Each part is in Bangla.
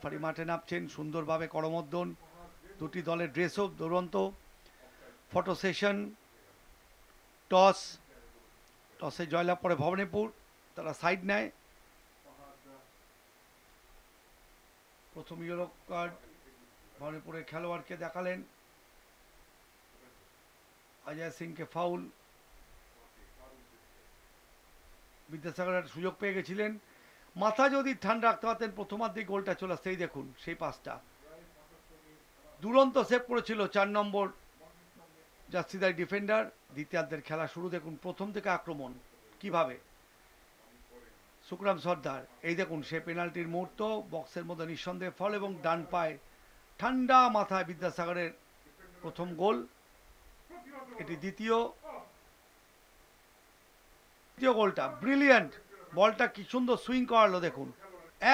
রেফারি মাঠে নামছেন, সুন্দরভাবে করমর্দন, দুটি দলের ড্রেসও দুরন্ত। ফটো সেশন, টসে জয়লাভ করে ভবানীপুর, তারা সাইড নেয়। প্রথম ইয়েলো কার্ড ভবানীপুরের খেলোয়াড়কে দেখালেন, অজয় সিংকে ফাউল। বিদ্যাসাগর সুযোগ পেয়ে গেছিলেন, মাথা যদি ঠান্ডা রাখতে পারতেন প্রথমার্ধে গোলটা চলে আসতেই দেখুন সেই পাসটা দুরন্ত সেভ করেছিল 4 নম্বর জার্সিদার ডিফেন্ডার। দ্বিতীয়ার্ধের খেলা শুরু দেখুন, প্রথম থেকে আক্রমণ কিভাবে সুকরাম সর্দার, এই দেখুন সে পেনাল্টির মুহূর্ত, বক্সের মধ্যে নিঃসন্দেহে ফল এবং ডান পায়ে ঠান্ডা মাথায় বিদ্যাসাগরের প্রথম গোল। এটি দ্বিতীয় গোলটা ব্রিলিয়ান্ট, বলটা কি সুন্দর সুইং করালো দেখুন,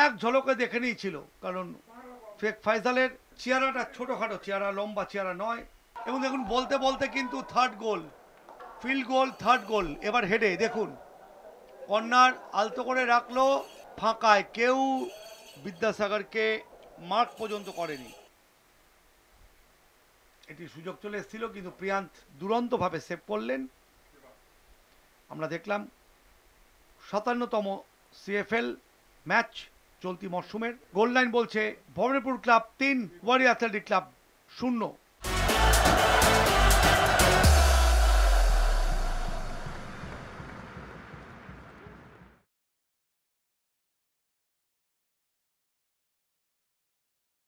এক ঝলকে দেখে নিয়েছিল, কারণ শেখ ফয়সালের চেহারাটা ছোটোখাটো চেহারা, লম্বা চেহারা নয়। এবং দেখুন বলতে বলতে কিন্তু থার্ড গোল, ফিল্ড গোল, থার্ড গোল। এবার হেডে দেখুন, কর্নার আলতো করে রাখলো ফাঁকায়, কেউ বিদ্যাসাগরকে মার্ক পর্যন্ত করেনি। এটি সুযোগ চলে এসেছিল কিন্তু প্রিয়ান্ত দুরন্তভাবে সেভ করলেন। আমরা দেখলাম 57তম সিএফএল ম্যাচ চলতি মরশুমের। গোল লাইন বলছে Bhawanipur club 3, warrior athletic club 0।